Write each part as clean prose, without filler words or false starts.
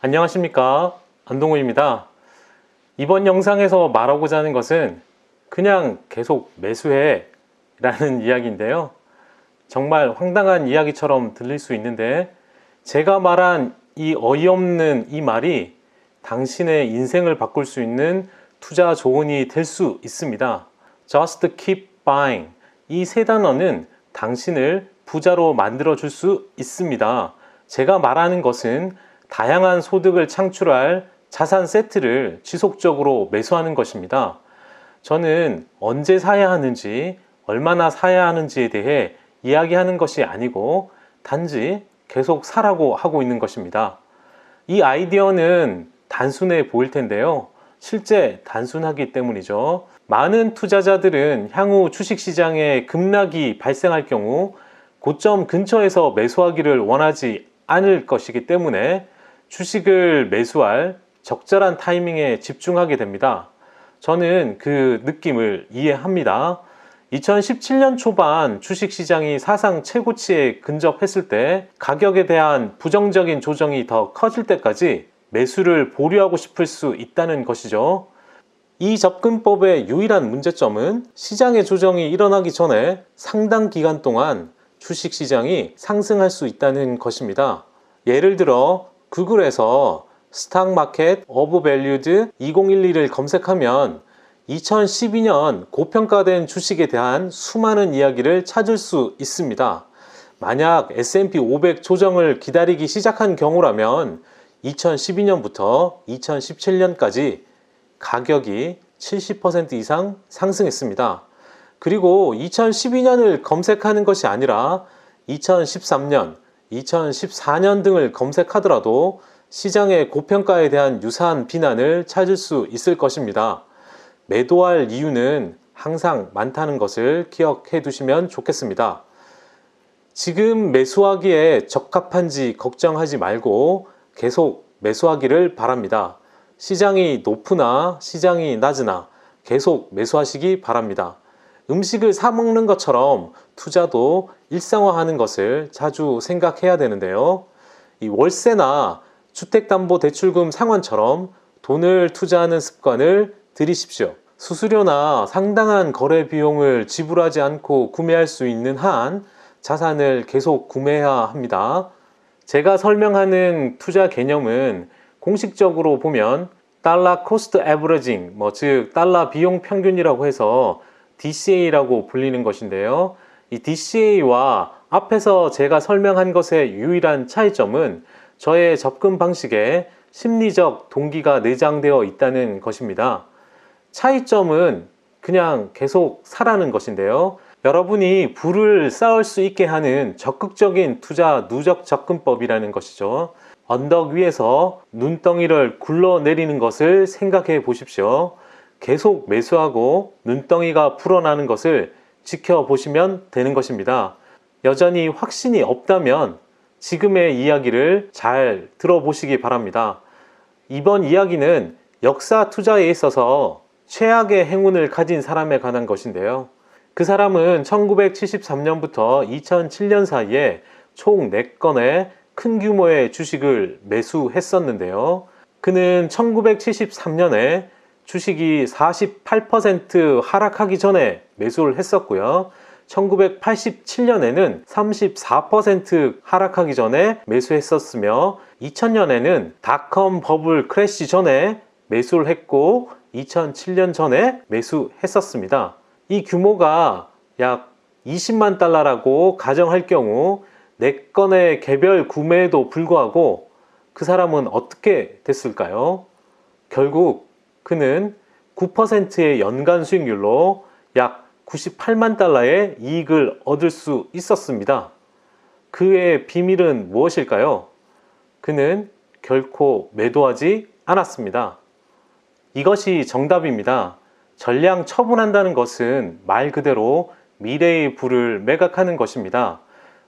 안녕하십니까, 안동우입니다. 이번 영상에서 말하고자 하는 것은 그냥 계속 매수해 라는 이야기인데요. 정말 황당한 이야기처럼 들릴 수 있는데, 제가 말한 이 어이없는 이 말이 당신의 인생을 바꿀 수 있는 투자 조언이 될 수 있습니다. Just keep buying, 이 세 단어는 당신을 부자로 만들어 줄 수 있습니다. 제가 말하는 것은 다양한 소득을 창출할 자산 세트를 지속적으로 매수하는 것입니다. 저는 언제 사야 하는지, 얼마나 사야 하는지에 대해 이야기하는 것이 아니고 단지 계속 사라고 하고 있는 것입니다. 이 아이디어는 단순해 보일 텐데요. 실제 단순하기 때문이죠. 많은 투자자들은 향후 주식시장에 급락이 발생할 경우 고점 근처에서 매수하기를 원하지 않을 것이기 때문에 주식을 매수할 적절한 타이밍에 집중하게 됩니다. 저는 그 느낌을 이해합니다. 2017년 초반 주식시장이 사상 최고치에 근접했을 때 가격에 대한 부정적인 조정이 더 커질 때까지 매수를 보류하고 싶을 수 있다는 것이죠. 이 접근법의 유일한 문제점은 시장의 조정이 일어나기 전에 상당 기간 동안 주식시장이 상승할 수 있다는 것입니다. 예를 들어 구글에서 스탁 마켓 오브 밸류드 2012를 검색하면 2012년 고평가된 주식에 대한 수많은 이야기를 찾을 수 있습니다. 만약 S&P 500 조정을 기다리기 시작한 경우라면 2012년부터 2017년까지 가격이 70% 이상 상승했습니다. 그리고 2012년을 검색하는 것이 아니라 2013년, 2014년 등을 검색하더라도 시장의 고평가에 대한 유사한 비난을 찾을 수 있을 것입니다. 매도할 이유는 항상 많다는 것을 기억해 두시면 좋겠습니다. 지금 매수하기에 적합한지 걱정하지 말고 계속 매수하기를 바랍니다. 시장이 높으나 시장이 낮으나 계속 매수하시기 바랍니다. 음식을 사 먹는 것처럼 투자도 일상화하는 것을 자주 생각해야 되는데요. 이 월세나 주택담보대출금 상환처럼 돈을 투자하는 습관을 들이십시오. 수수료나 상당한 거래 비용을 지불하지 않고 구매할 수 있는 한 자산을 계속 구매해야 합니다. 제가 설명하는 투자 개념은 공식적으로 보면 달러 코스트 에버리징, 즉 달러 비용 평균이라고 해서 DCA라고 불리는 것인데요. 이 DCA와 앞에서 제가 설명한 것의 유일한 차이점은 저의 접근 방식에 심리적 동기가 내장되어 있다는 것입니다. 차이점은 그냥 계속 사라는 것인데요. 여러분이 부를 쌓을 수 있게 하는 적극적인 투자 누적 접근법이라는 것이죠. 언덕 위에서 눈덩이를 굴러내리는 것을 생각해 보십시오. 계속 매수하고 눈덩이가 불어나는 것을 지켜보시면 되는 것입니다. 여전히 확신이 없다면 지금의 이야기를 잘 들어보시기 바랍니다. 이번 이야기는 역사 투자에 있어서 최악의 행운을 가진 사람에 관한 것인데요. 그 사람은 1973년부터 2007년 사이에 총 4건의 큰 규모의 주식을 매수했었는데요. 그는 1973년에 주식이 48% 하락하기 전에 매수를 했었고요. 1987년에는 34% 하락하기 전에 매수했었으며 2000년에는 닷컴 버블 크래시 전에 매수를 했고 2007년 전에 매수했었습니다. 이 규모가 약 20만 달러라고 가정할 경우 4건의 개별 구매에도 불구하고 그 사람은 어떻게 됐을까요? 결국 그는 9%의 연간 수익률로 약 98만 달러의 이익을 얻을 수 있었습니다. 그의 비밀은 무엇일까요? 그는 결코 매도하지 않았습니다. 이것이 정답입니다. 전량 처분한다는 것은 말 그대로 미래의 부를 매각하는 것입니다.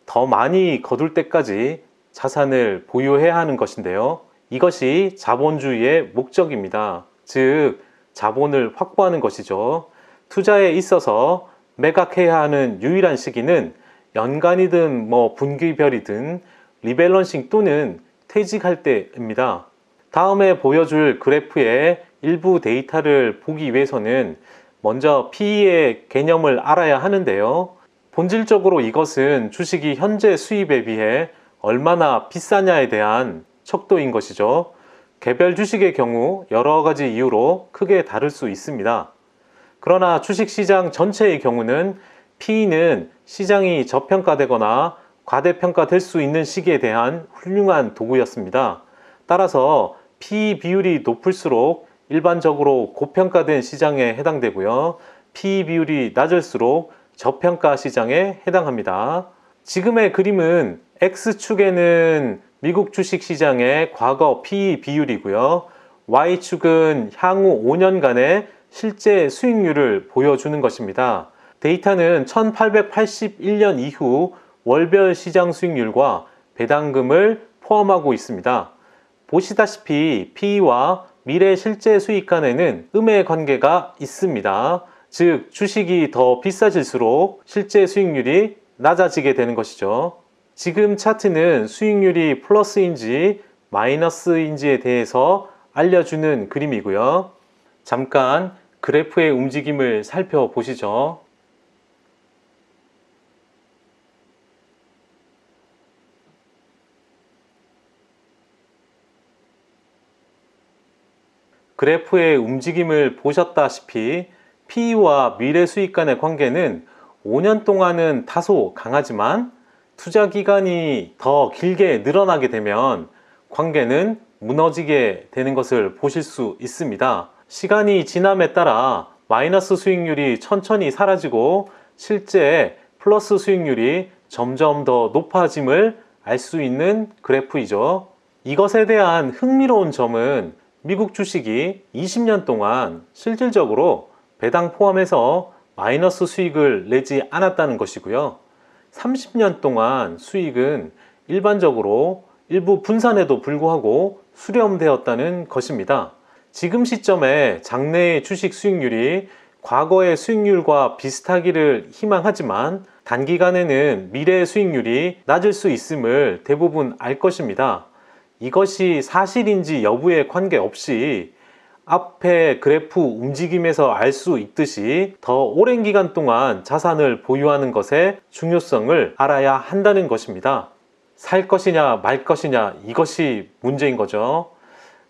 더 많이 거둘 때까지 자산을 보유해야 하는 것인데요. 이것이 자본주의의 목적입니다. 즉, 자본을 확보하는 것이죠. 투자에 있어서 매각해야 하는 유일한 시기는 연간이든 분기별이든 리밸런싱 또는 퇴직할 때입니다. 다음에 보여줄 그래프의 일부 데이터를 보기 위해서는 먼저 PE의 개념을 알아야 하는데요. 본질적으로 이것은 주식이 현재 수입에 비해 얼마나 비싸냐에 대한 척도인 것이죠. 개별 주식의 경우 여러 가지 이유로 크게 다를 수 있습니다. 그러나 주식시장 전체의 경우는 PE는 시장이 저평가되거나 과대평가될 수 있는 시기에 대한 훌륭한 도구였습니다. 따라서 PE 비율이 높을수록 일반적으로 고평가된 시장에 해당되고요. PE 비율이 낮을수록 저평가 시장에 해당합니다. 지금의 그림은 X축에는 미국 주식시장의 과거 PE 비율이고요. Y축은 향후 5년간의 실제 수익률을 보여주는 것입니다. 데이터는 1881년 이후 월별 시장 수익률과 배당금을 포함하고 있습니다. 보시다시피 PE와 미래 실제 수익 간에는 음의 관계가 있습니다. 즉, 주식이 더 비싸질수록 실제 수익률이 낮아지게 되는 것이죠. 지금 차트는 수익률이 플러스인지 마이너스인지에 대해서 알려주는 그림이고요. 잠깐 그래프의 움직임을 살펴보시죠. 그래프의 움직임을 보셨다시피 PE와 미래 수익 간의 관계는 5년 동안은 다소 강하지만 투자 기간이 더 길게 늘어나게 되면 관계는 무너지게 되는 것을 보실 수 있습니다. 시간이 지남에 따라 마이너스 수익률이 천천히 사라지고 실제 플러스 수익률이 점점 더 높아짐을 알 수 있는 그래프이죠. 이것에 대한 흥미로운 점은 미국 주식이 20년 동안 실질적으로 배당 포함해서 마이너스 수익을 내지 않았다는 것이고요. 30년 동안 수익은 일반적으로 일부 분산에도 불구하고 수렴되었다는 것입니다. 지금 시점에 장래의 주식 수익률이 과거의 수익률과 비슷하기를 희망하지만 단기간에는 미래의 수익률이 낮을 수 있음을 대부분 알 것입니다. 이것이 사실인지 여부에 관계없이 앞에 그래프 움직임에서 알 수 있듯이 더 오랜 기간 동안 자산을 보유하는 것의 중요성을 알아야 한다는 것입니다. 살 것이냐 말 것이냐, 이것이 문제인 거죠.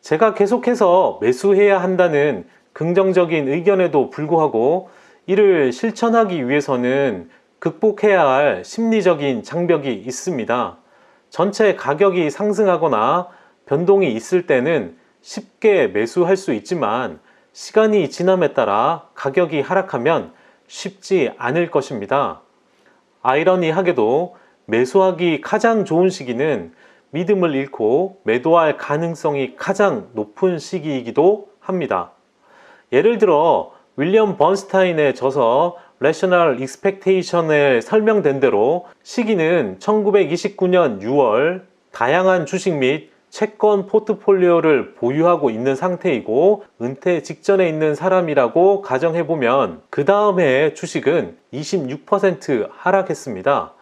제가 계속해서 매수해야 한다는 긍정적인 의견에도 불구하고 이를 실천하기 위해서는 극복해야 할 심리적인 장벽이 있습니다. 전체 가격이 상승하거나 변동이 있을 때는 쉽게 매수할 수 있지만 시간이 지남에 따라 가격이 하락하면 쉽지 않을 것입니다. 아이러니하게도 매수하기 가장 좋은 시기는 믿음을 잃고 매도할 가능성이 가장 높은 시기이기도 합니다. 예를 들어 윌리엄 번스타인의 저서 Rational Expectation에 설명된 대로 시기는 1929년 6월 다양한 주식 및 채권 포트폴리오를 보유하고 있는 상태이고 은퇴 직전에 있는 사람이라고 가정해보면 그 다음 해의 주식은 26% 하락했습니다.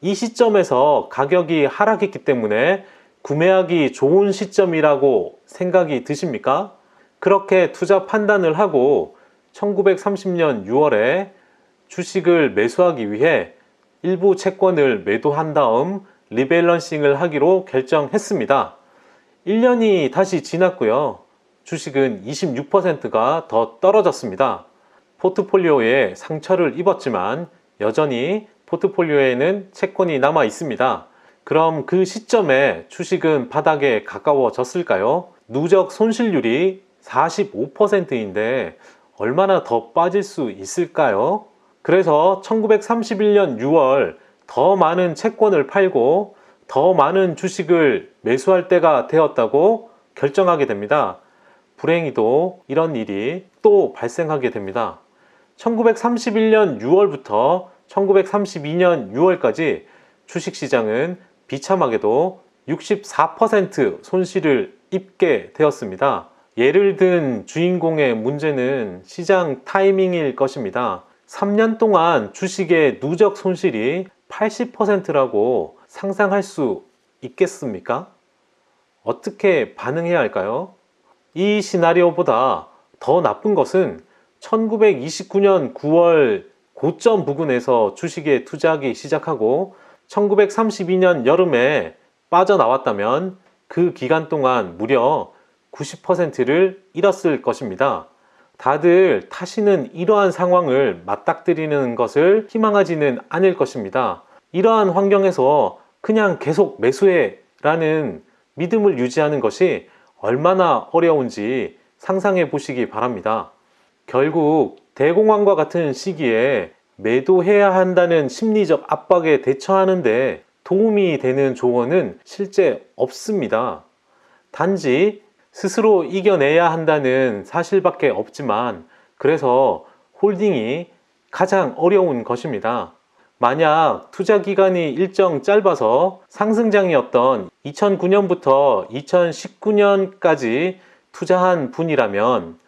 이 시점에서 가격이 하락했기 때문에 구매하기 좋은 시점이라고 생각이 드십니까? 그렇게 투자 판단을 하고 1930년 6월에 주식을 매수하기 위해 일부 채권을 매도한 다음 리밸런싱을 하기로 결정했습니다. 1년이 다시 지났고요. 주식은 26%가 더 떨어졌습니다. 포트폴리오에 상처를 입었지만 여전히 포트폴리오에는 채권이 남아 있습니다. 그럼 그 시점에 주식은 바닥에 가까워졌을까요? 누적 손실률이 45%인데 얼마나 더 빠질 수 있을까요? 그래서 1931년 6월 더 많은 채권을 팔고 더 많은 주식을 매수할 때가 되었다고 결정하게 됩니다. 불행히도 이런 일이 또 발생하게 됩니다. 1931년 6월부터 1932년 6월까지 주식시장은 비참하게도 64% 손실을 입게 되었습니다. 예를 든 주인공의 문제는 시장 타이밍일 것입니다. 3년 동안 주식의 누적 손실이 80%라고 상상할 수 있겠습니까? 어떻게 반응해야 할까요? 이 시나리오보다 더 나쁜 것은 1929년 9월 고점 부근에서 주식에 투자하기 시작하고 1932년 여름에 빠져나왔다면 그 기간 동안 무려 90%를 잃었을 것입니다. 다들 다시는 이러한 상황을 맞닥뜨리는 것을 희망하지는 않을 것입니다. 이러한 환경에서 그냥 계속 매수해 라는 믿음을 유지하는 것이 얼마나 어려운지 상상해 보시기 바랍니다. 결국 대공황과 같은 시기에 매도해야 한다는 심리적 압박에 대처하는데 도움이 되는 조언은 실제 없습니다. 단지 스스로 이겨내야 한다는 사실밖에 없지만 그래서 홀딩이 가장 어려운 것입니다. 만약 투자 기간이 일정 짧아서 상승장이었던 2009년부터 2019년까지 투자한 분이라면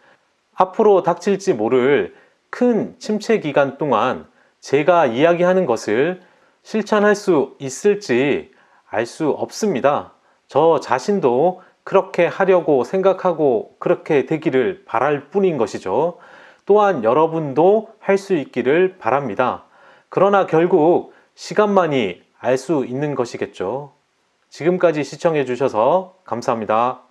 앞으로 닥칠지 모를 큰 침체 기간 동안 제가 이야기하는 것을 실천할 수 있을지 알 수 없습니다. 저 자신도 그렇게 하려고 생각하고 그렇게 되기를 바랄 뿐인 것이죠. 또한 여러분도 할 수 있기를 바랍니다. 그러나 결국 시간만이 알 수 있는 것이겠죠. 지금까지 시청해 주셔서 감사합니다.